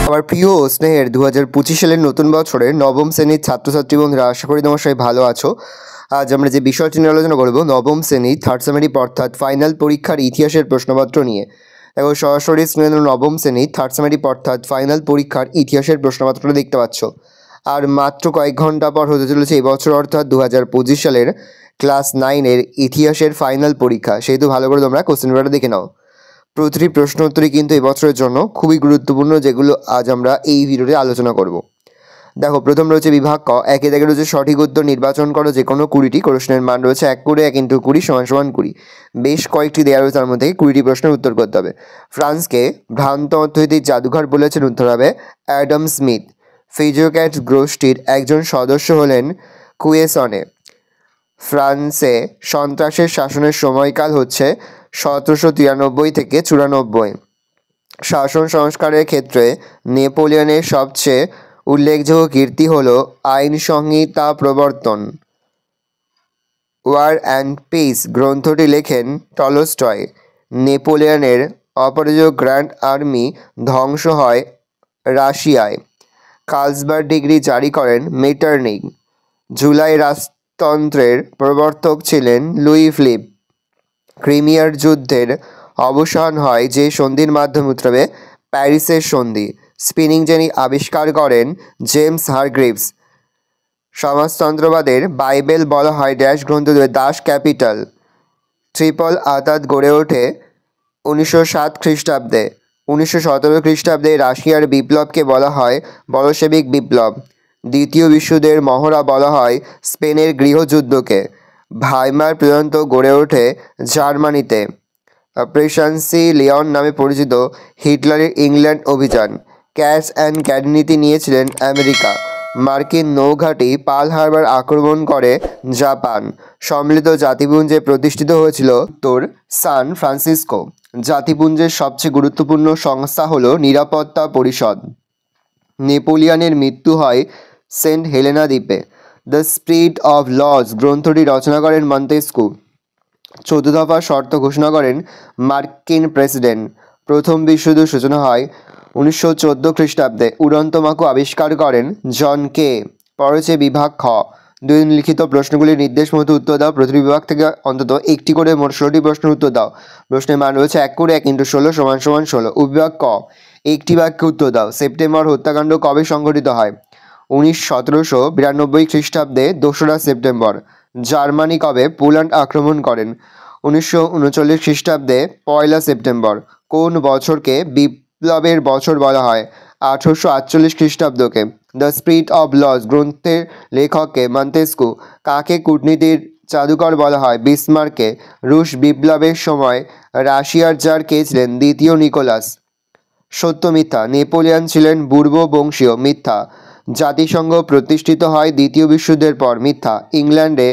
আমার প্রিয় স্নেহের 2025 সালের নতুন বছরের নবম শ্রেণীর ছাত্রছাত্রী বন্ধুরা, আশা করি তোমার সবাই ভালো আছো। আজ আমরা যে বিষয়টি নিয়ে আলোচনা করবো নবম শ্রেণী থার্ড সেমিস্টার অর্থাৎ ফাইনাল পরীক্ষার ইতিহাসের প্রশ্নপত্র নিয়ে। দেখো সরাসরি স্ক্রিনে নবম শ্রেণী থার্ড সেমিস্টার অর্থাৎ ফাইনাল পরীক্ষার ইতিহাসের প্রশ্নপত্রটা দেখতে পাচ্ছ। আর মাত্র কয়েক ঘন্টা পর হতে চলেছে এই বছর অর্থাৎ 2025 সালের ক্লাস 9-এর ইতিহাসের ফাইনাল পরীক্ষা, সেহেতু ভালো করে তোমরা কোশ্চেন পেপারটা দেখে নাও। প্রতিটি প্রশ্ন উত্তরই কিন্তু এই বছরের জন্য খুবই গুরুত্বপূর্ণ, যেগুলো আজ আমরা এই ভিডিওতে আলোচনা করব। দেখো, প্রথম রয়েছে বিভাগ ক। একে দেখে রয়েছে সঠিক উত্তর নির্বাচন করো যে কোনো 20টি। কোশ্চেনের মান রয়েছে 1 করে 1 × 20 = 20। বেশ কয়েকটি দেওয়া রয়েছে, তার মধ্যে 20টি প্রশ্নের উত্তর করতে হবে। ফ্রান্সকে ভ্রান্ত অর্থনৈতিক জাদুঘর বলেছেন, উত্তর হবে অ্যাডাম স্মিথ। ফিজিওক্যাট গোষ্ঠীর একজন সদস্য হলেন কুয়েসনে। ফ্রান্সে সন্ত্রাসের শাসনের সময়কাল হচ্ছে 1793 থেকে 94। শাসন সংস্কারের ক্ষেত্রে নেপোলিয়নের সবচেয়ে উল্লেখযোগ্য কীর্তি হল আইন সংহিতা প্রবর্তন। ওয়ার অ্যান্ড পিস গ্রন্থটি লেখেন টলস্টয়। নেপোলিয়নের অপরাজেয় গ্র্যান্ড আর্মি ধ্বংস হয় রাশিয়ায়। কার্লসবার্গ ডিগ্রি জারি করেন মেটারনিখ। জুলাই রাজতন্ত্রের প্রবর্তক ছিলেন লুই ফিলিপ। ক্রিমিয়ার যুদ্ধের অবসান হয় যে সন্ধির মাধ্যমে, উত্তর হবে প্যারিসের সন্ধি। স্পিনিং জেনি আবিষ্কার করেন জেমস হারগ্রিভস। সমাজতন্ত্রবাদের বাইবেল বলা হয় ড্যাশ গ্রন্থ, দাস ক্যাপিটাল। ট্রিপল আতাত গড়ে ওঠে 1907 খ্রিস্টাব্দে। 1917 খ্রিস্টাব্দে রাশিয়ার বিপ্লবকে বলা হয় বলশেভিক বিপ্লব। দ্বিতীয় বিশ্বযুদ্ধের মহড়া বলা হয় স্পেনের গৃহযুদ্ধকে। ভাইমার প্রজাতন্ত্র গড়ে ওঠে জার্মানিতে। অপারেশন সি লিওন নামে পরিচিত হিটলারের ইংল্যান্ড অভিযান। ক্যাশ অ্যান্ড ক্যারি নীতি নিয়েছিলেন আমেরিকা। মার্কিন নৌঘাঁটি পার্ল হারবার আক্রমণ করে জাপান। সম্মিলিত জাতিপুঞ্জে প্রতিষ্ঠিত হয়েছিল উত্তর সান ফ্রান্সিসকো। জাতিপুঞ্জের সবচেয়ে গুরুত্বপূর্ণ সংস্থা হলো নিরাপত্তা পরিষদ। নেপোলিয়নের মৃত্যু হয় সেন্ট হেলেনা দ্বীপে। দ্য স্পিরিট অফ লস গ্রন্থটি রচনা করেন মন্তেস্কু। 14 দফা শর্ত ঘোষণা করেন মার্কিন প্রেসিডেন্ট। প্রথম বিশ্বযুদ্ধ সূচনা হয় 1914 খ্রিস্টাব্দে। উড়ন্ত মাকু আবিষ্কার করেন জন কে। পরেছে বিভাগ খ। দুই লিখিত প্রশ্নগুলির নির্দেশ মতো উত্তর দাও। প্রতিটি বিভাগ থেকে অন্তত একটি করে মোট 16টি প্রশ্নের উত্তর দাও। প্রশ্নের মান রয়েছে 1 করে 1 × 16 = 16। উপবিভাগ ক। একটি বাক্যে উত্তর দাও। সেপ্টেম্বর হত্যাকাণ্ড কবে সংঘটিত হয়? 1792 খ্রিস্টাব্দে 2রা সেপ্টেম্বর। জার্মানি কবে পোল্যান্ড আক্রমণ করেন? 1939 খ্রিস্টাব্দে 1লা সেপ্টেম্বর। কোন বছরকে বিপ্লবের বছর বলা হয়? 1848 খ্রিস্টাব্দকে। দ্য স্পিরিট অফ লস গ্রন্থের লেখককে মন্তেস্কু। কাকে কূটনীতির জাদুকর বলা হয়? বিসমার্ককে। রুশ বিপ্লবের সময় রাশিয়ার জার কে ছিলেন? দ্বিতীয় নিকোলাস। সত্য মিথ্যা? নেপোলিয়ন ছিলেন বুর্ব বংশীয়। মিথ্যা। জাতিসংঘ প্রতিষ্ঠিত হয় দ্বিতীয় বিশ্বযুদ্ধের পর। মিথ্যা। ইংল্যান্ডে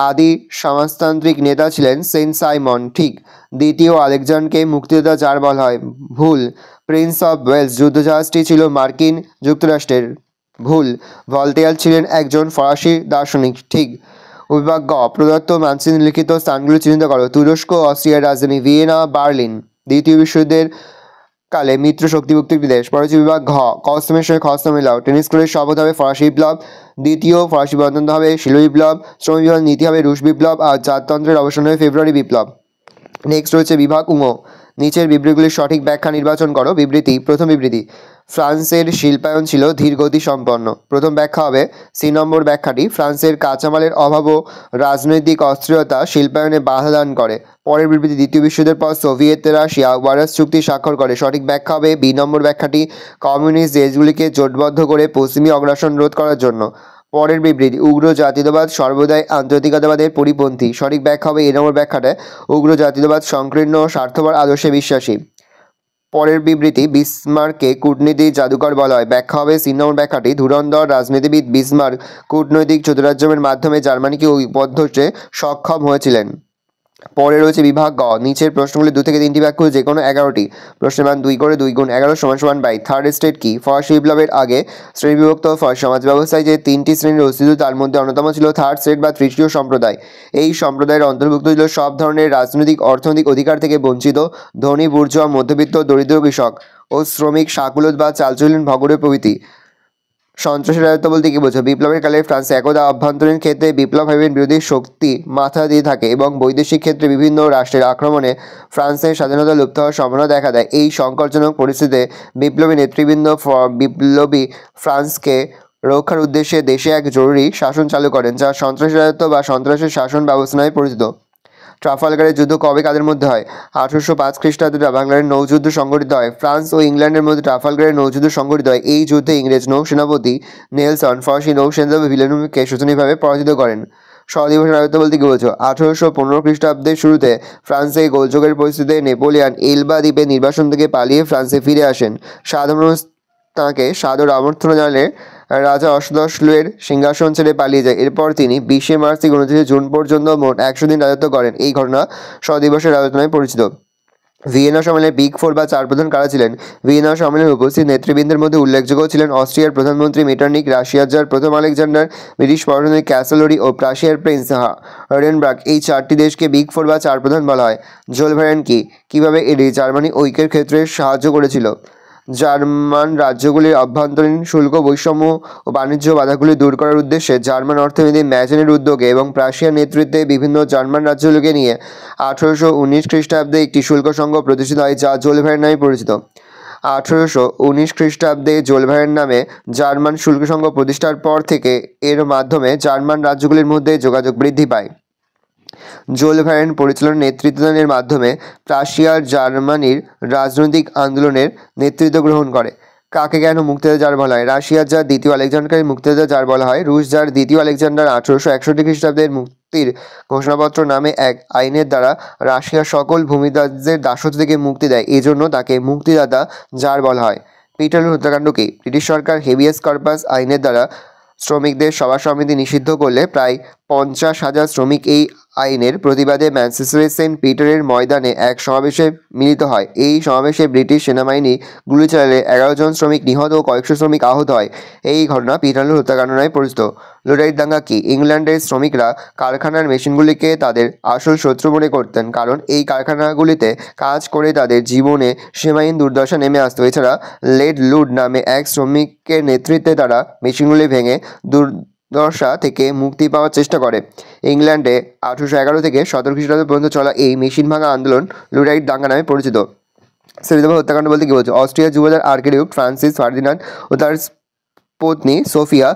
আদি সমাজতান্ত্রিক নেতা ছিলেন সেন্ট সাইমন। ঠিক। দ্বিতীয় আলেকজান্ডারকে মুক্তিযোদ্ধা জার বলা হয়। ভুল। প্রিন্স অফ ওয়েলস যুদ্ধজাহাজটি ছিল মার্কিন যুক্তরাষ্ট্রের। ভুল। ভলতেয়ার ছিলেন একজন ফরাসি দার্শনিক। ঠিক। বিভাগ গ। প্রদত্ত মানচিত্রে লিখিত স্থানগুলি চিহ্নিত করো। তুরস্ক, অস্ট্রিয়ার রাজধানী ভিয়েনা, বার্লিন। দ্বিতীয় বিশ্বযুদ্ধের কালে মিত্র শক্তিভুক্ত একটি দেশ। পরেছে বিভাগ ঘ। কসমের সঙ্গে খসম মিলাও। টেনিস কোর্টের শপথ হবে ফরাসি বিপ্লব। দ্বিতীয় ফরাসি গণতন্ত্র হবে শিল বিপ্লব। শ্রম বিভাগ নীতি হবে রুশ বিপ্লব। আর জাততন্ত্রের অবসান হবে ফেব্রুয়ারি বিপ্লব। নেক্সট রয়েছে বিভাগ উঙ। নিচের বিবৃতিগুলির সঠিক ব্যাখ্যা নির্বাচন করো। বিবৃতি। প্রথম বিবৃতি, ফ্রান্সের শিল্পায়ন ছিল ধীরগতি সম্পন্ন। প্রথম ব্যাখ্যা হবে সি নম্বর ব্যাখ্যাটি। ফ্রান্সের কাঁচামালের অভাব ও রাজনৈতিক অস্থিরতা শিল্পায়নে বাধা দান করে। পরের বিবৃতি, দ্বিতীয় বিশ্বযুদ্ধের পর সোভিয়েত রাশিয়া ওয়ারস চুক্তি স্বাক্ষর করে। সঠিক ব্যাখ্যা হবে বি নম্বর ব্যাখ্যাটি। কমিউনিস্ট দেশগুলিকে জোটবদ্ধ করে পশ্চিমী অগ্রাসন রোধ করার জন্য। পরের বিবৃতি, উগ্র জাতীয়তাবাদ সর্বদাই আন্তর্জাতিকতাবাদের পরিপন্থী। সঠিক ব্যাখ্যা হবে এ নম্বর ব্যাখ্যাটা। উগ্র জাতীয়তাবাদ সংকীর্ণ ও স্বার্থপর আদর্শে বিশ্বাসী। পরের বিবৃতি, বিসমার্ককে কূটনীতির জাদুকর বলা হয়। ব্যাখ্যা হবে সি নম্বর ব্যাখ্যাটি। ধুরন্ধর রাজনীতিবিদ বিসমার্ক কূটনৈতিক চতুরাজ্যের মাধ্যমে জার্মানিকে ঐক্যবদ্ধ সক্ষম হয়েছিলেন। পরে রয়েছে বিভাগ গ, নিচের প্রশ্নগুলি 2 থেকে 3টি বাক্য যে কোনো 11টি। প্রশ্নের মান 2 করে 2 গুণ 11 সমান সমান 22। থার্ড স্টেট কি? ফরাসি বিপ্লবের আগে শ্রেণীবিভক্ত সমাজ ব্যবস্থায় যে 3টি শ্রেণীর অস্তিত্ব তার মধ্যে অন্যতম ছিল থার্ড স্টেট বা তৃতীয় সম্প্রদায়। এই সম্প্রদায়ের অন্তর্ভুক্ত ছিল সব ধরনের রাজনৈতিক অর্থনৈতিক অধিকার থেকে বঞ্চিত ধনী বুর্জোয়া, মধ্যবিত্ত, দরিদ্র কৃষক ও শ্রমিক, শাকুলুত বা চালচুলিন ভগরে প্রভৃতি। সন্ত্রাসী রাজত্ব বলতে কি বোঝো? বিপ্লবের কালে ফ্রান্সে একদা অভ্যন্তরীণ ক্ষেত্রে বিপ্লবকারীর বিরোধী শক্তি মাথা দিয়ে থাকে এবং বৈদেশিক ক্ষেত্রে বিভিন্ন রাষ্ট্রের আক্রমণে ফ্রান্সের স্বাধীনতা লুপ্ত হওয়ার সম্ভাবনা দেখা দেয়। এই সংকটজনক পরিস্থিতিতে বিপ্লবী নেতৃবৃন্দ বিপ্লবী ফ্রান্সকে রক্ষার উদ্দেশ্যে দেশে এক জরুরি শাসন চালু করেন, যা সন্ত্রাসী রাজত্ব বা সন্ত্রাসী শাসন ব্যবস্থা নামে পরিচিত। ট্রাফালগারের যুদ্ধ কবে কাদের মধ্যে হয়? 1805 খ্রিস্টাব্দে ট্রাফালগারের নৌযুদ্ধ সংঘটিত হয়। ফ্রান্স ও ইংল্যান্ডের মধ্যে ট্রাফালগারের নৌযুদ্ধ সংঘটিত হয়। এই যুদ্ধে ইংরেজ নৌসেনাপতি নেলসন ফরাসি নৌসেনাপতি ভিলেনকে শোচনীয়ভাবে পরাজিত করেন। স্বদিবসের রাজত্ব বলতে কি বোঝো? 1815 খ্রিস্টাব্দের শুরুতে ফ্রান্সে গোলযোগের পরিস্থিতিতে নেপোলিয়ান এলবা দ্বীপে নির্বাসন থেকে পালিয়ে ফ্রান্সে ফিরে আসেন। সাধারণ তাঁকে সাদর অভ্যর্থনা জানালে রাজা অষ্টাদশ লুইয়ের সিংহাসন ছেড়ে পালিয়ে যায়। এরপর তিনি 20 মার্চ থেকে 29 জুন পর্যন্ত মোট 100 দিন রাজত্ব করেন। এই ঘটনা স্বদিবসের রাজত্ব নামে পরিচিত। ভিয়েনা সম্মেলনের বিগ ফোর বা চার প্রধান কারা ছিলেন? ভিয়েনা সম্মেলনে উপস্থিত নেতৃবৃন্দের মধ্যে উল্লেখযোগ্য ছিলেন অস্ট্রিয়ার প্রধানমন্ত্রী মিটারনিক, রাশিয়ার জার প্রথম আলেকজান্ডার, ব্রিটিশ পররাষ্ট্রমন্ত্রী ক্যাসেলরি ও প্রাশিয়ার প্রিন্স হারেনবার্গ। এই চারটি দেশকে বিগ ফোর বা চার প্রধান বলা হয়। জোলভেরেন কি? কিভাবে এটি জার্মানি ঐক্যের ক্ষেত্রে সাহায্য করেছিল? জার্মান রাজ্যগুলির অভ্যন্তরীণ শুল্ক বৈষম্য ও বাণিজ্য বাধাগুলি দূর করার উদ্দেশ্যে জার্মান অর্থনীতি ম্যাজেনের উদ্যোগে এবং প্রাশিয়ার নেতৃত্বে বিভিন্ন জার্মান রাজ্যগুলিকে নিয়ে 1819 খ্রিস্টাব্দে একটি শুল্ক সংঘ প্রতিষ্ঠিত হয়, যা জোলভেরেন নামে পরিচিত। 1819 খ্রিস্টাব্দে জোলভেরেন নামে জার্মান শুল্ক সংঘ প্রতিষ্ঠার পর থেকে এর মাধ্যমে জার্মান রাজ্যগুলির মধ্যে যোগাযোগ বৃদ্ধি পায়। জোলভেরেন পরিচালনার নেতৃত্বদানের মাধ্যমে প্রাশিয়ার জার্মানির রাজনৈতিক আন্দোলনের নেতৃত্ব গ্রহণ করে। কাকে কেন মুক্তিযোদ্ধা জার বলা হয়? রাশিয়ার জার দ্বিতীয় আলেকজান্ডারকে মুক্তিযোদ্ধা জার বলা হয়। রুশ জার দ্বিতীয় আলেকজান্ডার 1861 খ্রিস্টাব্দের মুক্তির ঘোষণাপত্র নামে এক আইনের দ্বারা রাশিয়ার সকল ভূমিদাসদের দাসত্ব থেকে মুক্তি দেয়, এজন্য তাকে মুক্তিদাতা জার বলা হয়। পিটারলুর হত্যাকাণ্ড কি? ব্রিটিশ সরকার হেবিয়াস কর্পাস আইনের দ্বারা শ্রমিকদের সভা সমিতি নিষিদ্ধ করলে প্রায় 50,000 শ্রমিক এই আইনের প্রতিবাদে ম্যানচেস্টারের সেন্ট পিটারের ময়দানে এক সমাবেশে মিলিত হয়। এই সমাবেশে ব্রিটিশ সেনাবাহিনী গুলি চালালে 11 জন শ্রমিক নিহত ও কয়েকশো শ্রমিক আহত হয়। এই ঘটনা পিটারলুর হত্যাকাণ্ড নামে পরিচিত। লুরাইট দাঙ্গা কি? ইংল্যান্ডের শ্রমিকরা কারখানার মেশিনগুলিকে তাদের আসল শত্রু মনে করতেন, কারণ এই কারখানাগুলিতে কাজ করে তাদের জীবনে সীমাহীন দুর্দশা নেমে আসতো। এছাড়া লেড লুড নামে এক শ্রমিকের নেতৃত্বে তারা মেশিনগুলি ভেঙে দুর্দশা থেকে মুক্তি পাওয়ার চেষ্টা করে। ইংল্যান্ডে 1811 থেকে 17 খ্রিস্টাব্দ পর্যন্ত চলা এই মেশিন ভাঙা আন্দোলন লুরাইট দাঙ্গা নামে পরিচিত। সেলিদাবা হত্যাকাণ্ড বলতে কি বলছে? অস্ট্রিয়ার যুবরাজ আর্কিডিউক ফ্রান্সিস ফার্দিনান্ড ও তার পত্নী সোফিয়া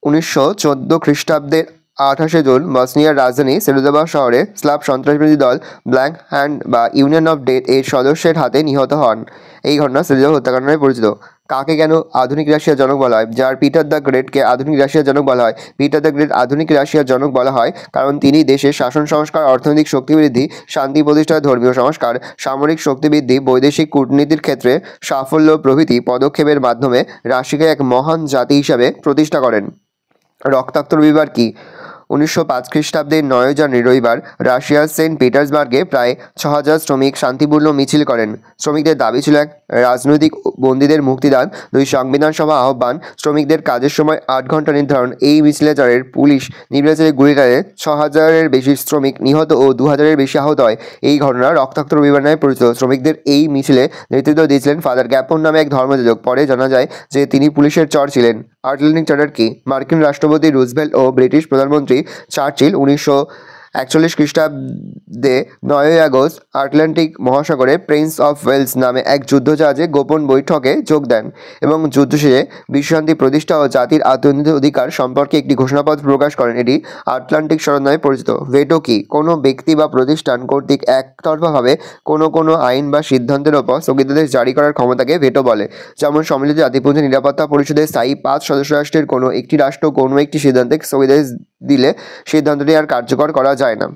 1914 খ্রিস্টাব্দের 28 জুন বসনিয়ার রাজধানী সেলিদাবা শহরে স্লাভ সন্ত্রাসবাদী দল ব্ল্যাক হ্যান্ড বা ইউনিয়ন অফ ডেথ এর সদস্যের হাতে নিহত হন। এই ঘটনা সেলিদাবা হত্যাকাণ্ড নামে পরিচিত। কাকে কেন আধুনিক রাশিয়ার জনক বলা হয়? যার পিটার দ্য গ্রেটকে আধুনিক রাশিয়ার জনক বলা হয়। পিটার দ্য গ্রেট আধুনিক রাশিয়ার জনক বলা হয় কারণ তিনি দেশের শাসন সংস্কার, অর্থনৈতিক শক্তিবৃদ্ধি, শান্তি প্রতিষ্ঠা, ধর্মীয় সংস্কার, সামরিক শক্তিবৃদ্ধি, বৈদেশিক কূটনীতির ক্ষেত্রে সাফল্য প্রভৃতি পদক্ষেপের মাধ্যমে রাশিয়াকে এক মহান জাতি হিসাবে প্রতিষ্ঠা করেন। রক্তাক্ত রবিবার কি? 1905 খ্রিস্টাব্দের 9 জানুয়ারি রবিবার রাশিয়ার সেন্ট পিটার্সবার্গে প্রায় 6,000 শ্রমিক শান্তিপূর্ণ মিছিল করেন। শ্রমিকদের দাবি ছিল এক, রাজনৈতিক বন্দীদের মুক্তিদান; 2 সংবিধান সভা আহ্বান; শ্রমিকদের কাজের সময় 8 ঘন্টা নির্ধারণ। এই মিছিলে যারের পুলিশ নির্বিচারে গুলি চালায় 6,000-এর বেশি শ্রমিক নিহত ও 2,000-এর বেশি আহত হয়। এই ঘটনা রক্তাক্ত রবিবার নামে পরিচিত। শ্রমিকদের এই মিছিলে নেতৃত্ব দিয়েছিলেন ফাদার গ্যাপন নামে এক ধর্মযাজক। পরে জানা যায় যে তিনি পুলিশের চর ছিলেন। আটলান্টিক চার্টার কি? মার্কিন রাষ্ট্রপতি রুজভেল্ট ও ব্রিটিশ প্রধানমন্ত্রী চার্চিল 1941 খ্রিস্টাব্দে 9 আগস্ট আটলান্টিক মহাসাগরে প্রিন্স অফ ওয়েলস নামে এক যুদ্ধজাহাজে গোপন বৈঠকে যোগ দেন এবং যুদ্ধ শেষে বিশ্বশান্তি প্রতিষ্ঠা ও জাতির আত্মনির্ভর অধিকার সম্পর্কে একটি ঘোষণাপত্র প্রকাশ করেন। এটি আটলান্টিক সনদ নামে পরিচিত। ভেটো কি? কোনো ব্যক্তি বা প্রতিষ্ঠান কর্তৃক একতরফাভাবে কোনো আইন বা সিদ্ধান্তের ওপর স্থগিতাদেশ জারি করার ক্ষমতাকে ভেটো বলে। যেমন সম্মিলিত জাতিপুঞ্জ নিরাপত্তা পরিষদের স্থায়ী 5 সদস্য রাষ্ট্রের কোনো একটি রাষ্ট্র কোনো একটি সিদ্ধান্তে স্থগিতাদেশ দিলে সিদ্ধান্তটি আর কার্যকর করা যায় না।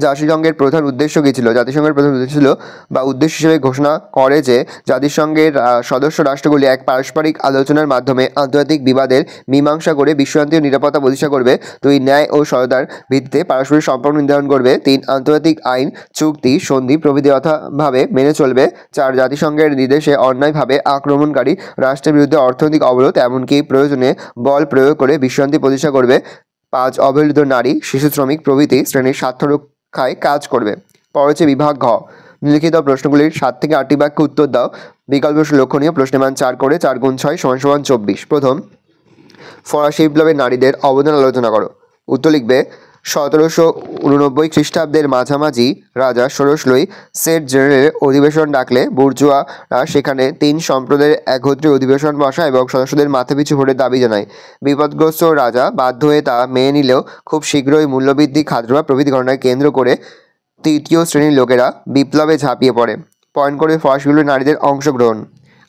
জাতিসংঘের প্রধান উদ্দেশ্য কী ছিল? জাতিসংঘের প্রধান উদ্দেশ্য ছিল বা উদ্দেশ্য হিসেবে ঘোষণা করে যে জাতিসংঘের সদস্য রাষ্ট্রগুলি এক পারস্পরিক আলোচনার মাধ্যমে আন্তর্জাতিক বিবাদের মীমাংসা করে বিশ্বশান্তি ও নিরাপত্তা প্রতিষ্ঠা করবে। 2 ন্যায় ও সততার ভিত্তিতে পারস্পরিক সম্পর্ক নির্ধারণ করবে। 3 আন্তর্জাতিক আইন, চুক্তি, সন্ধি প্রভৃতি যথাভাবে মেনে চলবে। 4 জাতিসংঘের নির্দেশে অন্যায়ভাবে আক্রমণকারী রাষ্ট্রের বিরুদ্ধে অর্থনৈতিক অবরোধ এমনকি প্রয়োজনে বল প্রয়োগ করে বিশ্বশান্তি প্রতিষ্ঠা করবে। 5 অবহেলিত নারী, শিশু শ্রমিক প্রভৃতি শ্রেণীর স্বার্থ রক্ষায় কাজ করবে। পরবর্তী বিভাগ ঘ, নিম্নলিখিত প্রশ্নগুলির 7 থেকে 8টি বাক্যে উত্তর দাও। বিকল্প লক্ষণীয়, প্রশ্নের মান 4 করে, 4 গুণ 6 সমান সমান 24। প্রথম, ফরাসি বিপ্লবের নারীদের অবদান আলোচনা করো। উত্তর লিখবে 1789 খ্রিস্টাব্দের মাঝামাঝি রাজা ষোড়শ লুই সেট জেনারেল অধিবেশন ডাকলে বুর্জোয়ারা সেখানে 3 সম্প্রদায়ের একত্রে অধিবেশন বসা এবং সদস্যদের মাথাপিছু ভোটের দাবি জানায়। বিপদগ্রস্ত রাজা বাধ্য হয়ে তা মেনে নিলেও খুব শীঘ্রই মূল্যবৃদ্ধি, খাদ্য প্রভৃতি ঘটনাকে কেন্দ্র করে তৃতীয় শ্রেণীর লোকেরা বিপ্লবে ঝাঁপিয়ে পড়ে। পয়েন্ট করে ফরাসি বিপ্লবের নারীদের অংশগ্রহণ।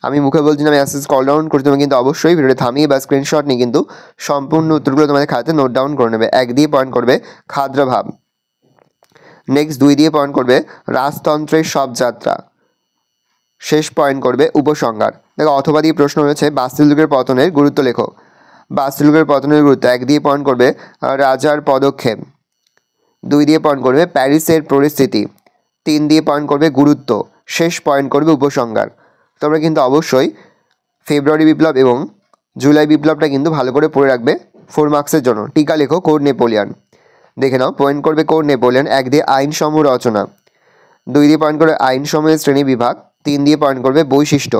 আমি মুখে বলছি না, আমি আস্তে আস্তে কল ডাউন করছি, তুমি কিন্তু অবশ্যই ভিডিওটা থামিয়ে বা স্ক্রিনশট নিয়ে কিন্তু সম্পূর্ণ উত্তরগুলো তোমাদের খাতাতে নোট ডাউন করে নেবে। 1 দিয়ে পয়েন্ট করবে খাদ্রাভাব। নেক্সট 2 দিয়ে পয়েন্ট করবে রাজতন্ত্রের সব যাত্রা। শেষ পয়েন্ট করবে উপসংহার। দেখো অথবা দিয়ে প্রশ্ন রয়েছে বাস্তিল যুগের পতনের গুরুত্ব লেখো। বাস্তিল যুগের পতনের গুরুত্ব 1 দিয়ে পয়েন্ট করবে রাজার পদক্ষেপ। 2 দিয়ে পয়েন্ট করবে প্যারিসের পরিস্থিতি। 3 দিয়ে পয়েন্ট করবে গুরুত্ব। শেষ পয়েন্ট করবে উপসংহার। তোমরা কিন্তু অবশ্যই ফেব্রুয়ারি বিপ্লব এবং জুলাই বিপ্লবটা কিন্তু ভালো করে পড়ে রাখবে 4 মার্কসের জন্য। টিকা লেখো কোড নেপোলিয়ন। দেখে নাও, পয়েন্ট করবে কোড নেপোলিয়ন। 1 দিয়ে আইনসমূহ রচনা। 2 দিয়ে পয়েন্ট করবে আইনসমূহের শ্রেণী বিভাগ। 3 দিয়ে পয়েন্ট করবে বৈশিষ্ট্য।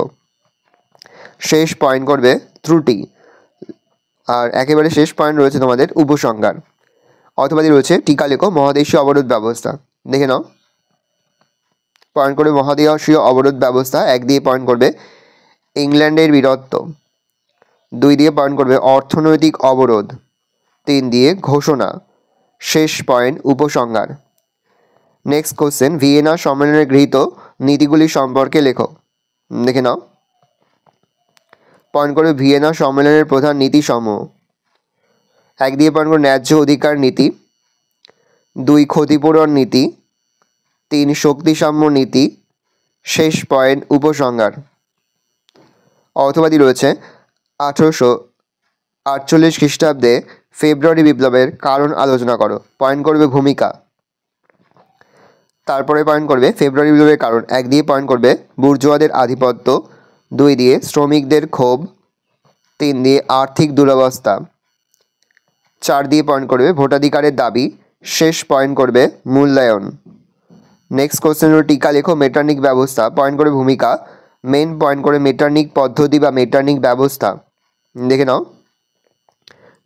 শেষ পয়েন্ট করবে ত্রুটি। আর একেবারে শেষ পয়েন্ট রয়েছে তোমাদের উপসংহার। অথবা রয়েছে টিকা লেখো মহাদেশীয় অবরোধ ব্যবস্থা। দেখে নাও, পয়েন্ট করবে মহাদেশীয় অবরোধ ব্যবস্থা। 1 দিয়ে পয়েন্ট করবে ইংল্যান্ডের বীরত্ব। 2 দিয়ে পয়েন্ট করবে অর্থনৈতিক অবরোধ। 3 দিয়ে ঘোষণা। শেষ পয়েন্ট উপসংহার। নেক্সট কোশ্চেন, ভিয়েনা সম্মেলনে গৃহীত নীতিগুলি সম্পর্কে লেখো। দেখে নাও, পয়েন্ট করবে ভিয়েনা সম্মেলনের প্রধান নীতিসমূহ। 1 দিয়ে পয়েন্ট করবে ন্যায্য অধিকার নীতি। 2 ক্ষতিপূরণ নীতি। 3 শক্তিসাম্য নীতি। শেষ পয়েন্ট উপসংহার। অথবাদি রয়েছে 1848 খ্রিস্টাব্দে ফেব্রুয়ারি বিপ্লবের কারণ আলোচনা করো। পয়েন্ট করবে ভূমিকা। তারপরে পয়েন্ট করবে ফেব্রুয়ারি বিপ্লবের কারণ। 1 দিয়ে পয়েন্ট করবে বুর্জোয়াদের আধিপত্য। 2 দিয়ে শ্রমিকদের ক্ষোভ। 3 দিয়ে আর্থিক দুরবস্থা। 4 দিয়ে পয়েন্ট করবে ভোটাধিকারের দাবি। শেষ পয়েন্ট করবে মূল্যায়ন। নেক্সট কোশ্চেন হলো টিকা লেখো মেটার্নিক ব্যবস্থা। পয়েন্ট করে ভূমিকা। মেন পয়েন্ট করে মেটার্নিক পদ্ধতি বা মেটার্নিক ব্যবস্থা। দেখে নাও,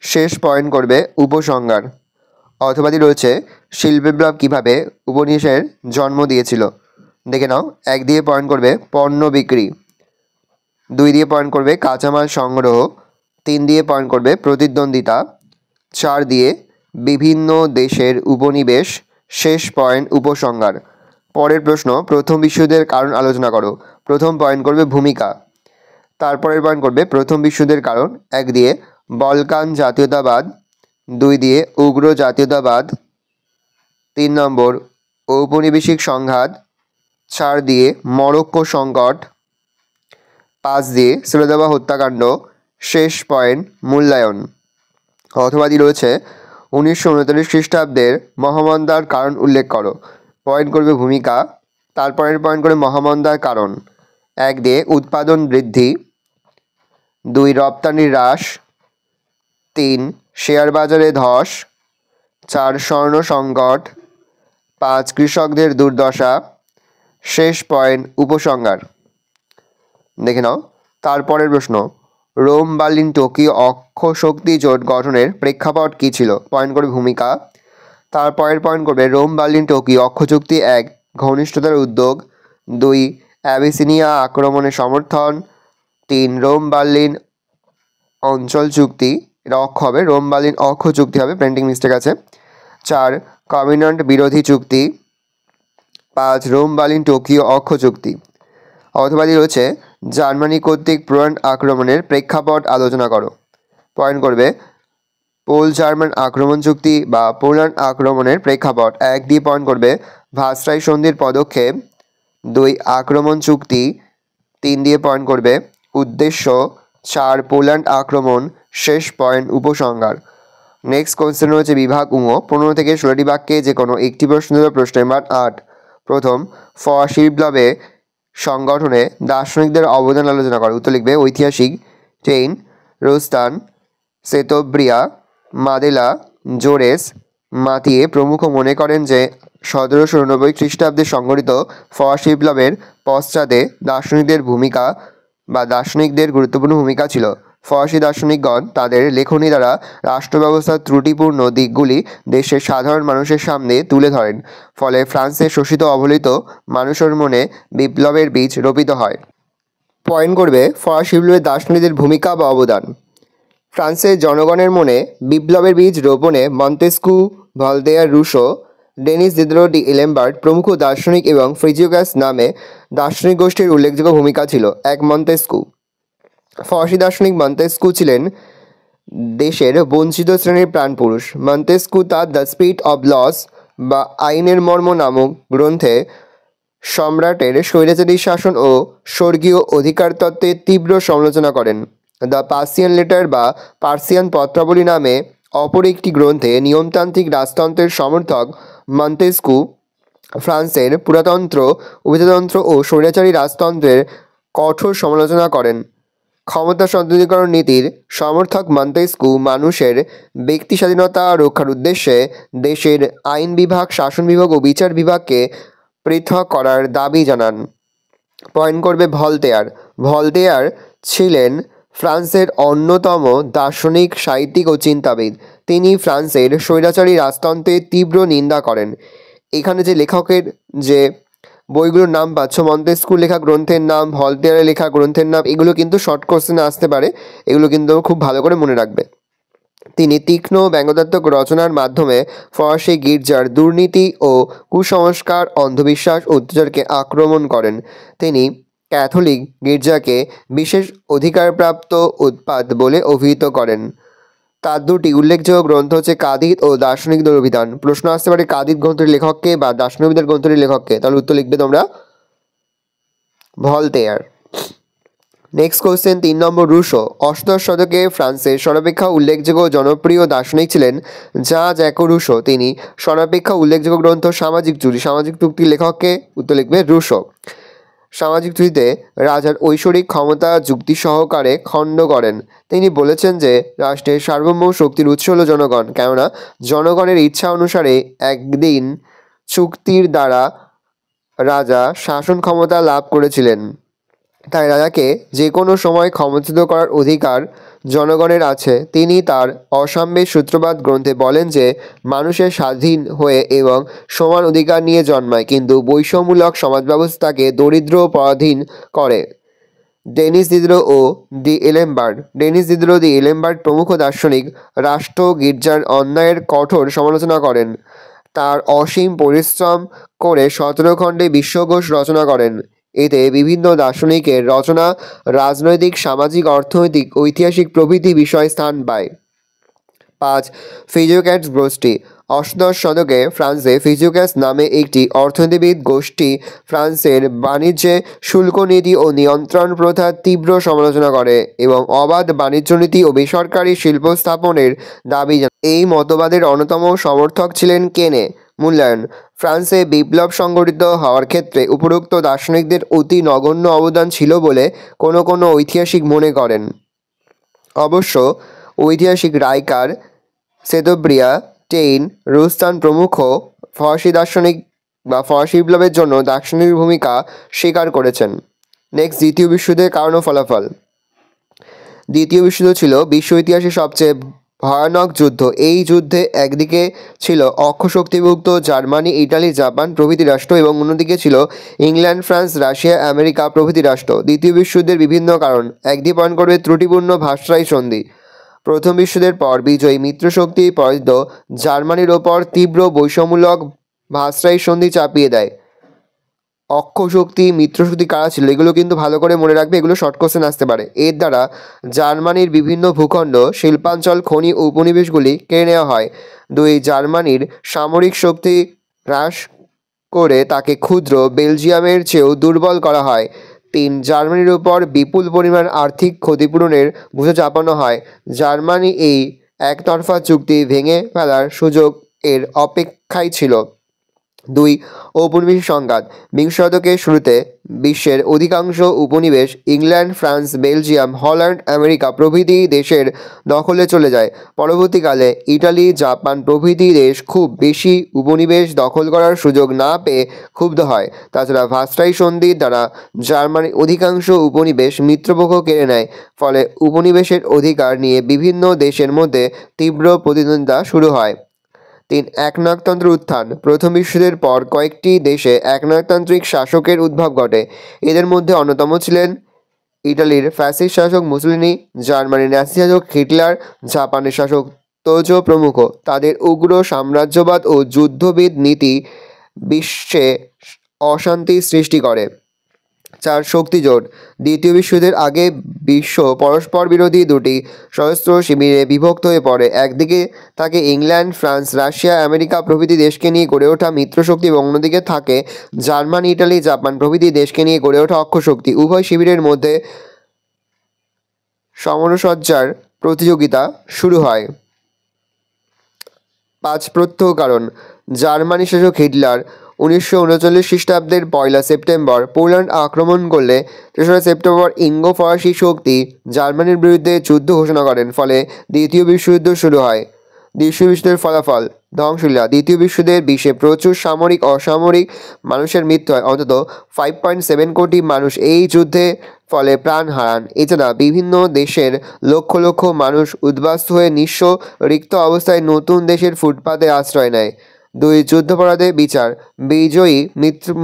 শেষ পয়েন্ট করবে উপসংহার। অথবাদি রয়েছে শিল্প বিপ্লব কীভাবে উপনিবেশের জন্ম দিয়েছিল। দেখে নাও, 1 দিয়ে পয়েন্ট করবে পণ্য বিক্রি। 2 দিয়ে পয়েন্ট করবে কাঁচামাল সংগ্রহ। 3 দিয়ে পয়েন্ট করবে প্রতিদ্বন্দ্বিতা। 4 দিয়ে বিভিন্ন দেশের উপনিবেশ। শেষ পয়েন্ট উপসংহার। পরের প্রশ্ন, প্রথম বিশ্বযুদ্ধের কারণ আলোচনা করো। প্রথম পয়েন্ট করবে ভূমিকা। তারপরের পয়েন্ট করবে প্রথম বিশ্বযুদ্ধের কারণ। 1 দিয়ে বলকান জাতীয়তাবাদ। 2 দিয়ে উগ্র জাতীয়তাবাদ। 3 নম্বর ঔপনিবেশিক সংঘাত। 4 দিয়ে মরক্কো সংকট। 5 দিয়ে সেলোদাবা হত্যাকাণ্ড। শেষ পয়েন্ট মূল্যায়ন। অথবাদি রয়েছে 1939 খ্রিস্টাব্দের মহামন্দার কারণ উল্লেখ করো। পয়েন্ট করবে ভূমিকা। তারপরের পয়েন্ট করে মহামন্দার কারণ। 1 দিয়ে উৎপাদন বৃদ্ধি। 2 রপ্তানি হ্রাস। 3 শেয়ার বাজারে ধস। 4 স্বর্ণ সংকট। 5 কৃষকদের দুর্দশা। শেষ পয়েন্ট উপসংহার। দেখে নাও, তারপরের প্রশ্ন, রোম বার্লিন টোকিও অক্ষ শক্তি জোট গঠনের প্রেক্ষাপট কী ছিল। পয়েন্ট করে ভূমিকা। তারপরের পয়েন্ট করবে রোম বার্লিন টোকিও অক্ষ চুক্তি। 1 ঘনিষ্ঠতার উদ্যোগ। 2 অ্যাবিসিনিয়া আক্রমণের সমর্থন। 3 রোম বার্লিন অঞ্চল চুক্তি। এটা অক্ষ হবে, রোম বার্লিন অক্ষ চুক্তি হবে, প্রিন্টিং মিস্টেক আছে। 4 কমিউন্যান্ট বিরোধী চুক্তি। 5 রোম বার্লিন টোকিও অক্ষ চুক্তি। অথবাদি রয়েছে জার্মানি কর্তৃক পোল্যান্ড আক্রমণের প্রেক্ষাপট আলোচনা করো। পয়েন্ট করবে পোল জার্মান আক্রমণ চুক্তি বা পোল্যান্ড আক্রমণের প্রেক্ষাপট। 1 দিয়ে পয়েন্ট করবে ভার্সাই সন্ধির পদক্ষেপ। 2 আক্রমণ চুক্তি। 3 দিয়ে পয়েন্ট করবে উদ্দেশ্য। 4 পোল্যান্ড আক্রমণ। শেষ পয়েন্ট উপসংহার। নেক্সট কোয়েশ্চেন রয়েছে বিভাগ ঙ। 15 থেকে 16টি বাক্যে যে কোনো একটি প্রশ্ন দেবে। প্রশ্ন নাম্বার 8। প্রথম, ফরাসি বিপ্লবে সংগঠনে দার্শনিকদের অবদান আলোচনা করে। উত্তর লিখবে ঐতিহাসিক টেইন, রোস্তান, সেতোব্রিয়া, মাদেলা, জোরেস, মাতিয়ে প্রমুখ মনে করেন যে 1789 খ্রিস্টাব্দে সংঘটিত ফরাসি বিপ্লবের পশ্চাতে দার্শনিকদের গুরুত্বপূর্ণ ভূমিকা ছিল। ফরাসি দার্শনিকগণ তাদের লেখনী দ্বারা রাষ্ট্র ব্যবস্থার ত্রুটিপূর্ণ দিকগুলি দেশের সাধারণ মানুষের সামনে তুলে ধরেন। ফলে ফ্রান্সের শোষিত অবহেলিত মানুষের মনে বিপ্লবের বীজ রোপিত হয়। পয়েন্ট করবে ফরাসি বিপ্লবের দার্শনিকদের ভূমিকা বা অবদান। ফ্রান্সের জনগণের মনে বিপ্লবের বীজ রোপণে Montesquieu, Voltaire, Rousseau, Denis Diderot d'Alembert প্রমুখ দার্শনিক এবং ফ্রিজিওগাস নামে দার্শনিক গোষ্ঠীর উল্লেখযোগ্য ভূমিকা ছিল। 1 মন্তেস্কু। ফরাসি দার্শনিক মন্তেস্কু ছিলেন দেশের বঞ্চিত শ্রেণীর প্রাণপুরুষ। মন্তেস্কু তার দ্য স্পিরিট অব লস বা আইনের মর্ম নামক গ্রন্থে সম্রাটের স্বৈরাচারী শাসন ও স্বর্গীয় অধিকার তত্ত্বের তীব্র সমালোচনা করেন। দ্য পার্সিয়ান লেটার বা পার্সিয়ান পত্রাবলী নামে অপর একটি গ্রন্থে নিয়মতান্ত্রিক রাজতন্ত্রের সমর্থক মন্তেস্কু ফ্রান্সের পুরাতন্ত্র, উপজাতন্ত্র ও স্বৈরাচারী রাজতন্ত্রের কঠোর সমালোচনা করেন। ক্ষমতা সন্তুলীকরণ নীতির সমর্থক মন্তেস্কু মানুষের ব্যক্তি স্বাধীনতা রক্ষার উদ্দেশ্যে দেশের আইন বিভাগ, শাসন বিভাগ ও বিচার বিভাগকে পৃথক করার দাবি জানান। পয়েন্ট করবে ভলতেয়ার। ভলতেয়ার ছিলেন ফ্রান্সের অন্যতম দার্শনিক, সাহিত্যিক ও চিন্তাবিদ। তিনি ফ্রান্সের স্বৈরাচারী রাজতন্ত্রের তীব্র নিন্দা করেন। এখানে যে লেখকের যে বইগুলোর নাম পাচ্ছ, মন্তেস্কুর লেখা গ্রন্থের নাম, ভলতেয়ারের লেখা গ্রন্থের নাম, এগুলো কিন্তু শর্ট কোশ্চেনে আসতে পারে, এগুলো কিন্তু খুব ভালো করে মনে রাখবে। তিনি তীক্ষ্ণ ব্যঙ্গতাত্মক রচনার মাধ্যমে ফরাসি গির্জার দুর্নীতি ও কুসংস্কার, অন্ধবিশ্বাস ও অত্যাচারকে আক্রমণ করেন। তিনি ক্যাথলিক গির্জাকে বিশেষ অধিকারপ্রাপ্ত উৎপাত বলে অভিহিত করেন। তার 2টি উল্লেখযোগ্য গ্রন্থ হচ্ছে কাদিত ও দার্শনিকদের অভিধান। প্রশ্ন আসতে পারে কাদিত গ্রন্থটির লেখককে বা দার্শনিকদের গ্রন্থটির লেখককে, তাহলে উত্তর লিখবে তোমরা ভলতেয়ার। নেক্সট কোশ্চেন 3 নম্বর, রুশো। অষ্টাদশ শতকে ফ্রান্সের সর্বাপেক্ষা উল্লেখযোগ্য জনপ্রিয় দার্শনিক ছিলেন জ্যাঁ-জ্যাকো রুশো। তিনি সর্বাপেক্ষা উল্লেখযোগ্য গ্রন্থ সামাজিক চুক্তি। সামাজিক চুক্তির লেখককে, উত্তর লিখবে রুশো। সামাজিক চুক্তিতে রাজার ঐশ্বরিক ক্ষমতা যুক্তি সহকারে খণ্ড করেন। তিনি বলেছেন যে রাষ্ট্রের সার্বভৌম শক্তির উৎস হল জনগণ, কেননা জনগণের ইচ্ছা অনুসারে একদিন চুক্তির দ্বারা রাজা শাসন ক্ষমতা লাভ করেছিলেন। তাই রাজাকে যে কোনো সময় ক্ষমতাচ্যুত করার অধিকার জনগণের আছে। তিনি তার অসাম্যের সূত্রপাত গ্রন্থে বলেন যে মানুষের স্বাধীন হয়ে এবং সমান অধিকার নিয়ে জন্মায়, কিন্তু বৈষম্যমূলক সমাজ ব্যবস্থাকে দরিদ্র ও পরাধীন করে। ডেনিস দিদরো দি এলেম্বার্ট প্রমুখ দার্শনিক রাষ্ট্র গির্জার অন্যায়ের কঠোর সমালোচনা করেন। তার অসীম পরিশ্রম করে 17 খণ্ডে বিশ্বকোষ রচনা করেন। এতে বিভিন্ন দার্শনিকের রচনা রাজনৈতিক, সামাজিক, অর্থনৈতিক, ঐতিহাসিক প্রভৃতি বিষয় স্থান পায়। 5 ফিজিওক্র্যাটস গোষ্ঠী। অষ্টাদশ শতকে ফ্রান্সে ফিজিওক্র্যাটস নামে একটি অর্থনীতিবিদ গোষ্ঠী ফ্রান্সের বাণিজ্যে শুল্ক নীতি ও নিয়ন্ত্রণ প্রথার তীব্র সমালোচনা করে এবং অবাধ বাণিজ্য নীতি ও বেসরকারি শিল্প স্থাপনের দাবি জানায়। এই মতবাদের অন্যতম সমর্থক ছিলেন কেনে। মূল্যায়ন। ফ্রান্সে বিপ্লব সংঘটিত হওয়ার ক্ষেত্রে উপরোক্ত দার্শনিকদের অতি নগণ্য অবদান ছিল বলে কোনো কোনো ঐতিহাসিক মনে করেন। অবশ্য ঐতিহাসিক রাইকার, সেতোব্রিয়া, টেইন, রোস্তান প্রমুখ ফরাসি দার্শনিক বা ফরাসি বিপ্লবের জন্য দার্শনিক ভূমিকা স্বীকার করেছেন। নেক্সট, দ্বিতীয় বিশ্বযুদ্ধের কারণ ও ফলাফল। দ্বিতীয় বিশ্বযুদ্ধ ছিল বিশ্ব ইতিহাসের সবচেয়ে ভয়ানক যুদ্ধ। এই যুদ্ধে একদিকে ছিল অক্ষশক্তিভুক্ত জার্মানি, ইটালি, জাপান প্রভৃতি রাষ্ট্র এবং অন্যদিকে ছিল ইংল্যান্ড, ফ্রান্স, রাশিয়া, আমেরিকা প্রভৃতি রাষ্ট্র। দ্বিতীয় বিশ্বযুদ্ধের বিভিন্ন কারণ। 1 দিয়ে পয়েন্ট করবে ত্রুটিপূর্ণ ভার্সাই সন্ধি। প্রথম বিশ্বযুদ্ধের পর বিজয়ী মিত্রশক্তি পরাজিত জার্মানির ওপর তীব্র বৈষম্যমূলক ভার্সাই সন্ধি চাপিয়ে দেয়। অক্ষশক্তি, মিত্রশক্তি কারা ছিল এগুলো কিন্তু ভালো করে মনে রাখবে, এগুলো শর্ট কোশ্চেন আসতে পারে। এর দ্বারা জার্মানির বিভিন্ন ভূখণ্ড, শিল্পাঞ্চল, খনি ও উপনিবেশগুলি কেড়ে নেওয়া হয়। 2. জার্মানির সামরিক শক্তি হ্রাস করে তাকে ক্ষুদ্র বেলজিয়ামের চেয়েও দুর্বল করা হয়। 3. জার্মানির উপর বিপুল পরিমাণ আর্থিক ক্ষতিপূরণের বোঝা চাপানো হয়। জার্মানি এই একতরফা চুক্তি ভেঙে ফেলার সুযোগ এর অপেক্ষায় ছিল। 2. ঔপনিবেশিক সংঘাত। বিংশ শতকের শুরুতে বিশ্বের অধিকাংশ উপনিবেশ England, France, Belgium, Holland, America প্রভৃতি দেশের দখলে চলে যায়। পরবর্তীকালে ইটালি, জাপান প্রভৃতি দেশ খুব বেশি উপনিবেশ দখল করার সুযোগ না পেয়ে ক্ষুব্ধ হয়। তাছাড়া ভার্সাই সন্ধির দ্বারা জার্মানির অধিকাংশ উপনিবেশ মিত্রপক্ষ কেড়ে নেয়। ফলে উপনিবেশের অধিকার নিয়ে বিভিন্ন দেশের মধ্যে তীব্র প্রতিদ্বন্দ্বিতা শুরু হয়। 3. একনায়কতন্ত্র উত্থান। প্রথম বিশ্বযুদ্ধের পর কয়েকটি দেশে একনায়কতান্ত্রিক শাসকের উদ্ভব ঘটে। এদের মধ্যে অন্যতম ছিলেন ইটালির ফ্যাসিস্ট শাসক মুসোলিনি, জার্মানির ন্যাসি শাসক হিটলার, জাপানের শাসক তোজো প্রমুখ। তাদের উগ্র সাম্রাজ্যবাদ ও যুদ্ধবিদ নীতি বিশ্বে অশান্তি সৃষ্টি করে। 4. শক্তি জোট। দ্বিতীয় বিশ্বযুদ্ধের আগে বিশ্ব পরস্পর বিরোধী দুটি সশস্ত্র শিবিরে বিভক্ত হয়ে পড়ে। একদিকে থাকে ইংল্যান্ড, ফ্রান্স, রাশিয়া, আমেরিকা প্রভৃতি দেশকে নিয়ে গড়ে ওঠা মিত্রশক্তি এবং অন্যদিকে থাকে জার্মানি, ইটালি, জাপান প্রভৃতি দেশকে নিয়ে গড়ে ওঠা অক্ষশক্তি। উভয় শিবিরের মধ্যে সমরসজ্জার প্রতিযোগিতা শুরু হয়। 5. প্রত্যহ কারণ। জার্মানি শাসক হিটলার 1939 খ্রিস্টাব্দের 1 সেপ্টেম্বর পোল্যান্ড আক্রমণ করলে 3রা সেপ্টেম্বর ইঙ্গো ফরাসি শক্তি জার্মানির বিরুদ্ধে যুদ্ধ ঘোষণা করেন। ফলে দ্বিতীয় বিশ্বযুদ্ধ শুরু হয়। দ্বিতীয় বিশ্বযুদ্ধের ফলাফল ধ্বংসলীলা। দ্বিতীয় বিশ্বযুদ্ধের বিশ্বে প্রচুর সামরিক অসামরিক মানুষের মৃত্যু হয়। অন্তত 5.7 কোটি মানুষ এই যুদ্ধে ফলে প্রাণ হারান। এছাড়া বিভিন্ন দেশের লক্ষ লক্ষ মানুষ উদ্বাস্তু হয়ে নিঃস্ব রিক্ত অবস্থায় নতুন দেশের ফুটপাতে আশ্রয় নেয়। 2. যুদ্ধাপরাধে বিচার। বিজয়ী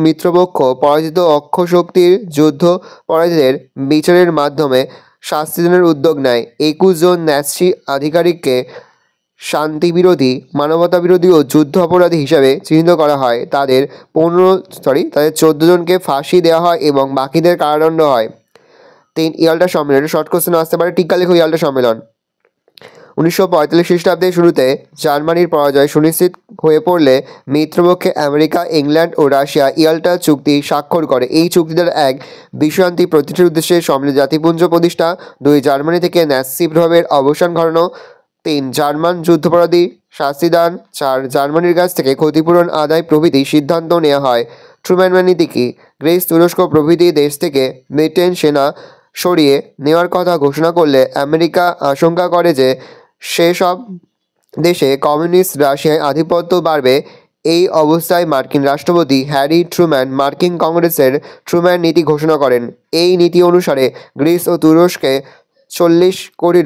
মিত্রপক্ষ পরাজিত অক্ষশক্তির যুদ্ধপরাধীদের বিচারের মাধ্যমে শাস্তিদানের উদ্যোগ নেয়। 21 জন ন্যাসি আধিকারিককে শান্তিবিরোধী, মানবতাবিরোধী ও যুদ্ধ অপরাধী হিসাবে চিহ্নিত করা হয়। তাদের 14 জনকে ফাঁসি দেওয়া হয় এবং বাকিদের কারাদণ্ড হয়। 3. ইয়াল্টা সম্মেলন। শর্ট কোশ্চেন আসতে পারে, টিকা লেখো ইয়াল্টা সম্মেলন। 1945 খ্রিস্টাব্দের শুরুতে জার্মানির পরাজয় সুনিশ্চিত হয়ে পড়লে মিত্রপক্ষে আমেরিকা, ইংল্যান্ড ও রাশিয়া ইয়াল্টা চুক্তি স্বাক্ষর করে। এই চুক্তি দ্বারা 1. বিশ্বশান্তি প্রতিষ্ঠার উদ্দেশ্যে সম্মিলিত জাতিপুঞ্জ প্রতিষ্ঠা। 2. জার্মানি থেকে ন্যাসি প্রভাবের অবসান ঘটানো। 3. জার্মান যুদ্ধাপরাধী শাস্তিদান। 4. জার্মানির কাছ থেকে ক্ষতিপূরণ আদায় প্রভৃতি সিদ্ধান্ত নেওয়া হয়। ট্রুম্যান নীতি কি? গ্রিস, তুরস্ক প্রভৃতি দেশ থেকে ব্রিটেন সেনা সরিয়ে নেওয়ার কথা ঘোষণা করলে আমেরিকা আশঙ্কা করে যে সেসব দেশে কমিউনিস্ট রাশিয়ায় আধিপত্য বাড়বে। এই অবস্থায় মার্কিন রাষ্ট্রপতি হ্যারি ট্রুম্যান মার্কিন কংগ্রেসের ট্রুম্যান নীতি ঘোষণা করেন। এই নীতি অনুসারে গ্রিস ও তুরস্কে $40 কোটি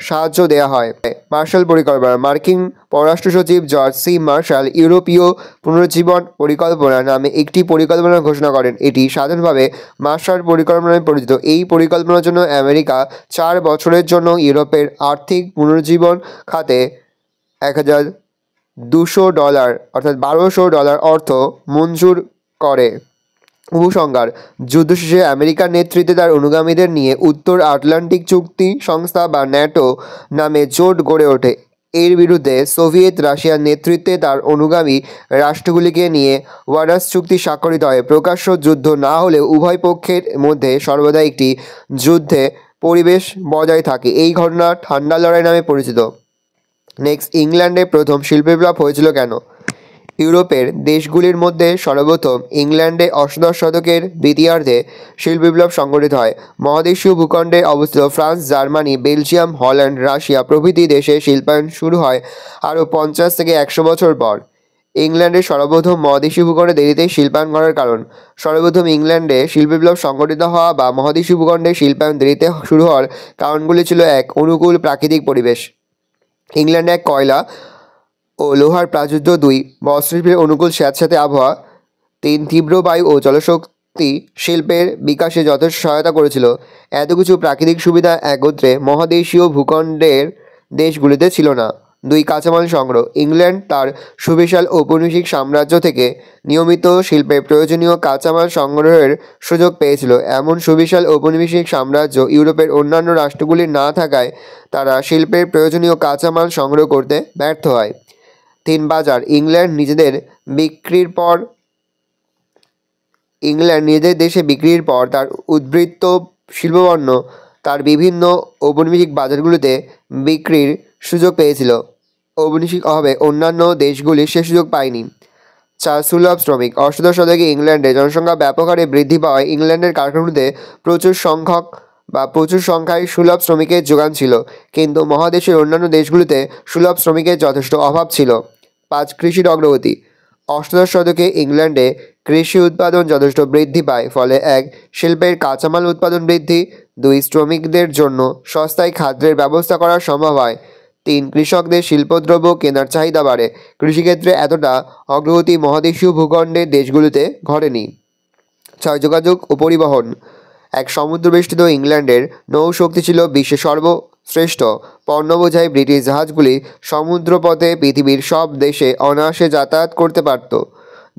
সাহায্য দেওয়া হয়। মার্শাল পরিকল্পনা। মার্কিন পররাষ্ট্র সচিব জর্জ সি মার্শাল ইউরোপীয় পুনরুজ্জীবন পরিকল্পনা নামে একটি পরিকল্পনা ঘোষণা করেন। এটি সাধারণভাবে মার্শাল পরিকল্পনা নামে পরিচিত। এই পরিকল্পনার জন্য আমেরিকা 4 বছরের জন্য ইউরোপের আর্থিক পুনরুজ্জীবন খাতে $1,200 অর্থাৎ $1,200 অর্থ মঞ্জুর করে। উপসংহার। যুদ্ধ শেষে আমেরিকার নেতৃত্বে তার অনুগামীদের নিয়ে উত্তর আটলান্টিক চুক্তি সংস্থা বা ন্যাটো নামে জোট গড়ে ওঠে। এর বিরুদ্ধে সোভিয়েত রাশিয়ার নেতৃত্বে তার অনুগামী রাষ্ট্রগুলিকে নিয়ে ওয়ার্সাও চুক্তি স্বাক্ষরিত হয়। প্রকাশ্য যুদ্ধ না হলেও উভয় পক্ষের মধ্যে সর্বদা একটি যুদ্ধে পরিবেশ বজায় থাকে। এই ঘটনা ঠান্ডা লড়াই নামে পরিচিত। নেক্সট, ইংল্যান্ডে প্রথম শিল্প বিপ্লব হয়েছিল কেন? ইউরোপের দেশগুলির মধ্যে সর্বপ্রথম ইংল্যান্ডে অষ্টাদশ শতকের দ্বিতীয়ার্ধে শিল্প বিপ্লব সংঘটিত হয়। মহাদেশীয় ভূখণ্ডে অবস্থিত France, Germany, Belgium, Holland, Russia প্রভৃতি দেশে শিল্পায়ন শুরু হয় আরও 50 থেকে 100 বছর পর। ইংল্যান্ডের সর্বপ্রথম মহাদেশীয় ভূখণ্ডে দেরিতে শিল্পায়ন করার কারণ। সর্বপ্রথম ইংল্যান্ডে শিল্প বিপ্লব সংঘটিত হওয়া বা মহাদেশীয় ভূখণ্ডে শিল্পায়ন দেরিতে শুরু হওয়ার কারণগুলি ছিল: 1. অনুকূল প্রাকৃতিক পরিবেশ। ইংল্যান্ডে এক কয়লা ও লোহার প্রাচুর্য। 2. বস্ত্রশিল্পের অনুকূল স্যাঁতস্যাঁতে আবহাওয়া। 3. তীব্র বায়ু ও জলশক্তি শিল্পের বিকাশে যথেষ্ট সহায়তা করেছিল। এত কিছু প্রাকৃতিক সুবিধা একত্রে মহাদেশীয় ভূখণ্ডের দেশগুলিতে ছিল না। 2 কাঁচামাল সংগ্রহ। ইংল্যান্ড তার সুবিশাল ঔপনিবেশিক সাম্রাজ্য থেকে নিয়মিত শিল্পে প্রয়োজনীয় কাঁচামাল সংগ্রহের সুযোগ পেয়েছিল। এমন সুবিশাল ঔপনিবেশিক সাম্রাজ্য ইউরোপের অন্যান্য রাষ্ট্রগুলির না থাকায় তারা শিল্পের প্রয়োজনীয় কাঁচামাল সংগ্রহ করতে ব্যর্থ হয়। 3 বাজার। ইংল্যান্ড নিজেদের দেশে বিক্রির পর তার উদ্বৃত্ত শিল্পপণ্য তার বিভিন্ন ঔপনিবেশিক বাজারগুলিতে বিক্রির সুযোগ পেয়েছিল। ঔপনিবেশিক অভাবে অন্যান্য দেশগুলি সে সুযোগ পায়নি। 4 সুলভ শ্রমিক। অষ্টাদশ শতকে ইংল্যান্ডে জনসংখ্যা ব্যাপক হারে বৃদ্ধি পাওয়ায় ইংল্যান্ডের কারখানাগুলিতে প্রচুর সংখ্যায় সুলভ শ্রমিকের যোগান ছিল, কিন্তু মহাদেশের অন্যান্য দেশগুলিতে সুলভ শ্রমিকের যথেষ্ট অভাব ছিল। 5 কৃষির অগ্রগতি। অষ্টাদশ শতকে ইংল্যান্ডে কৃষি উৎপাদন যথেষ্ট বৃদ্ধি পায়, ফলে 1 শিল্পের কাঁচামাল উৎপাদন বৃদ্ধি, 2 শ্রমিকদের জন্য সস্তায় খাদ্যের ব্যবস্থা করা সম্ভব হয়, 3 কৃষকদের শিল্পদ্রব্য কেনার চাহিদা বাড়ে। কৃষিক্ষেত্রে এতটা অগ্রগতি মহাদেশীয় ভূখণ্ডের দেশগুলিতে ঘটেনি। 6 যোগাযোগ ও পরিবহন। এক সমুদ্রবেষ্টিত ইংল্যান্ডের নৌশক্তি ছিল বিশ্বের সর্বশ্রেষ্ঠ। পণ্য বোঝাই ব্রিটিশ জাহাজগুলি সমুদ্রপথে পৃথিবীর সব দেশে অনায়াসে যাতায়াত করতে পারত।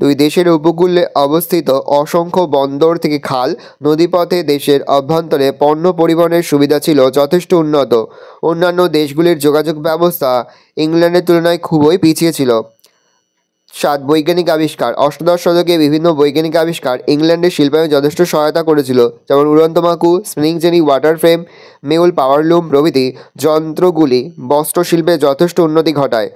2 দেশের উপকূলে অবস্থিত অসংখ্য বন্দর থেকে খাল, নদীপথে দেশের অভ্যন্তরে পণ্য পরিবহনের সুবিধা ছিল যথেষ্ট উন্নত। অন্যান্য দেশগুলির যোগাযোগ ব্যবস্থা ইংল্যান্ডের তুলনায় খুবই পিছিয়ে ছিল। 7 বৈজ্ঞানিক আবিষ্কার। অষ্টাদশ শতকে বিভিন্ন বৈজ্ঞানিক আবিষ্কার ইংল্যান্ডের শিল্পায়নে যথেষ্ট সহায়তা করেছিল, যেমন উড়ন্ত মাকু, spinning jenny, water frame, mule, powerloom প্রভৃতি যন্ত্রগুলি বস্ত্রশিল্পে যথেষ্ট উন্নতি ঘটায়।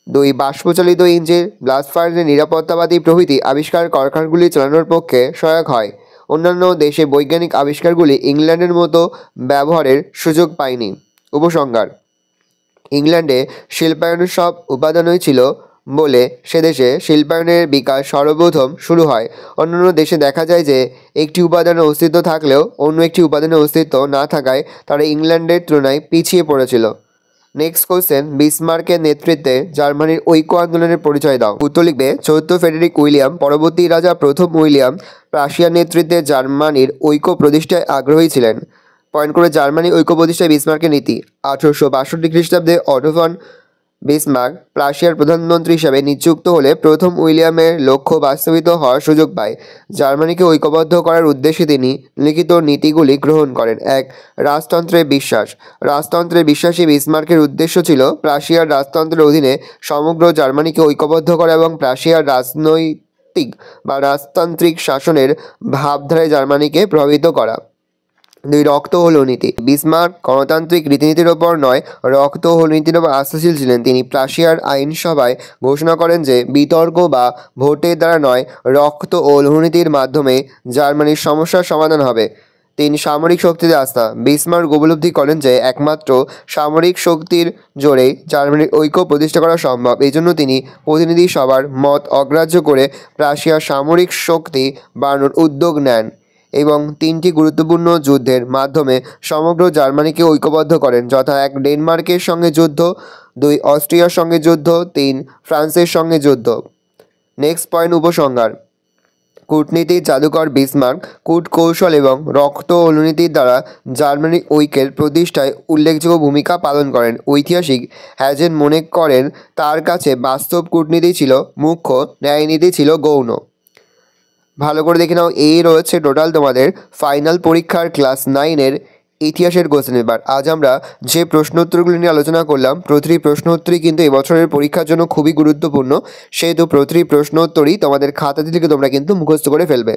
2 বাষ্পচালিত ইঞ্জিন, ব্লাস্ট ফার্নাসের নিরাপত্তাবাদী প্রভৃতি আবিষ্কার কারখানাগুলি চালানোর পক্ষে সহায়ক হয়। অন্যান্য দেশে বৈজ্ঞানিক আবিষ্কারগুলি ইংল্যান্ডের মতো ব্যবহারের সুযোগ পায়নি। উপসংহার। ইংল্যান্ডে শিল্পায়নের সব উপাদানই ছিল বলে সে দেশে শিল্পায়নের বিকাশ সর্বপ্রথম শুরু হয়। অন্যান্য দেশে দেখা যায় যে একটি উপাদানের অস্তিত্ব থাকলেও অন্য একটি উপাদানের অস্তিত্ব না থাকায় তারা ইংল্যান্ডের তুলনায় পিছিয়ে পড়েছিল। নেক্সট কোশ্চেন, বিসমার্কের নেতৃত্বে জার্মানির ঐক্য আন্দোলনের পরিচয় দাও। উত্তর লিখবে 4 ফ্রেডেরিক উইলিয়াম। পরবর্তী রাজা 1ম উইলিয়াম প্রাশিয়ার নেতৃত্বে জার্মানির ঐক্য প্রতিষ্ঠায় আগ্রহী ছিলেন। পয়েন্ট করে জার্মানি ঐক্য প্রতিষ্ঠায় বিসমার্কের নীতি। 1862 খ্রিস্টাব্দে অটো ফন বিসমার্ক প্রাশিয়ার প্রধানমন্ত্রী হিসাবে নিযুক্ত হলে 1ম উইলিয়ামের লক্ষ্য বাস্তবিত হওয়ার সুযোগ পায়। জার্মানিকে ঐক্যবদ্ধ করার উদ্দেশ্যে তিনি লিখিত নীতিগুলি গ্রহণ করেন। 1 রাজতন্ত্রে বিশ্বাস। রাজতন্ত্রে বিশ্বাসী বিসমার্কের উদ্দেশ্য ছিল প্রাশিয়ার রাজতন্ত্রের অধীনে সমগ্র জার্মানিকে ঐক্যবদ্ধ করা এবং প্রাশিয়ার রাজতান্ত্রিক শাসনের ভাবধারায় জার্মানিকে প্রভাবিত করা। 2 রক্ত ও হল নীতি। বিসমার্ক গণতান্ত্রিক রীতিনীতির ওপর নয়, রক্ত ও হল নীতির ওপর আস্থাশীল ছিলেন। তিনি প্রাশিয়ার আইনসভায় ঘোষণা করেন যে বিতর্ক বা ভোটের দ্বারা নয়, রক্ত ও লৌহনীতির মাধ্যমে জার্মানির সমস্যার সমাধান হবে। 3 সামরিক শক্তিতে আস্থা। বিসমার্ক উপলব্ধি করেন যে একমাত্র সামরিক শক্তির জোরেই জার্মানির ঐক্য প্রতিষ্ঠা করা সম্ভব। এই জন্য তিনি প্রতিনিধি সভার মত অগ্রাহ্য করে প্রাশিয়ার সামরিক শক্তি বাড়ানোর উদ্যোগ নেন এবং 3টি গুরুত্বপূর্ণ যুদ্ধের মাধ্যমে সমগ্র জার্মানিকে ঐক্যবদ্ধ করেন, যথা 1 ডেনমার্কের সঙ্গে যুদ্ধ, 2 অস্ট্রিয়ার সঙ্গে যুদ্ধ, 3 ফ্রান্সের সঙ্গে যুদ্ধ। নেক্সট পয়েন্ট, উপসংহার। কূটনীতির জাদুকর বিসমার্ক কূটকৌশল এবং রক্ত ও নীতির দ্বারা জার্মানির ঐক্যের প্রতিষ্ঠায় উল্লেখযোগ্য ভূমিকা পালন করেন। ঐতিহাসিক হ্যাজেন মনে করেন তার কাছে বাস্তব কূটনীতি ছিল মুখ্য, ন্যায়নীতি ছিল গৌণ। ভালো করে দেখে নাও, এই রয়েছে টোটাল তোমাদের ফাইনাল পরীক্ষার ক্লাস 9-এর ইতিহাসের কোশ্চেন পেপার। আজ আমরা যে প্রশ্নোত্তরগুলি নিয়ে আলোচনা করলাম, প্রতিটি প্রশ্নোত্তরই কিন্তু এবছরের পরীক্ষার জন্য খুবই গুরুত্বপূর্ণ, সেহেতু প্রতিটি প্রশ্নোত্তরই তোমাদের খাতা থেকে তোমরা কিন্তু মুখস্থ করে ফেলবে।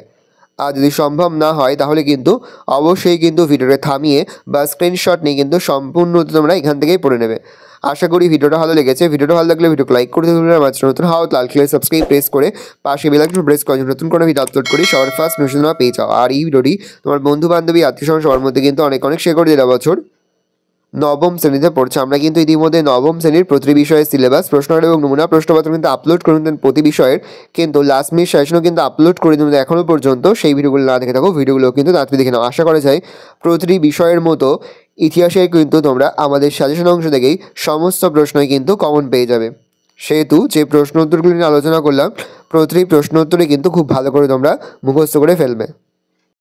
আর যদি সম্ভব না হয় তাহলে কিন্তু অবশ্যই কিন্তু ভিডিওটা থামিয়ে বা স্ক্রিনশট নিয়ে কিন্তু সম্পূর্ণ তোমরা এখান থেকেই পড়ে নেবে। আশা করি ভিডিওটা ভালো লেগেছে। ভিডিওটা ভালো লাগলে ভিডিওকে লাইক করে দেবেন, আমার নতুন লাল কালার সাবস্ক্রাইব প্রেস করে পাশে বেল আইকন প্রেস করে নতুন কোনো ভিডিও আপলোড করি সবার ফার্স্ট নোটিফিকেশন পেয়ে যাও। আর এই ভিডিওটি তোমার বন্ধু বান্ধবী আত্মীয়স্বজন সবার মধ্যে কিন্তু অনেক শেয়ার করে দিলে। বছর 9ম শ্রেণীতে পড়ছে, আমরা কিন্তু ইতিমধ্যে 9ম শ্রেণীর প্রতি বিষয়ের সিলেবাস, প্রশ্ন এবং নমুনা প্রশ্নপত্র কিন্তু আপলোড করে দেন প্রতি বিষয়ের, কিন্তু লাস্ট মিনিট সেশনও কিন্তু আপলোড করে দিন এখনও পর্যন্ত। সেই ভিডিওগুলো না দেখে থাকো, ভিডিওগুলো কিন্তু তাড়াতাড়ি দেখে নাও। আশা করা যায় প্রতিটি বিষয়ের মতো ইতিহাসে কিন্তু তোমরা আমাদের সাজেশন অংশ থেকেই সমস্ত প্রশ্নই কিন্তু কমন পেয়ে যাবে। সেহেতু যে প্রশ্ন উত্তরগুলি নিয়ে আলোচনা করলাম, প্রতিটি প্রশ্ন উত্তরে কিন্তু খুব ভালো করে তোমরা মুখস্থ করে ফেলবে।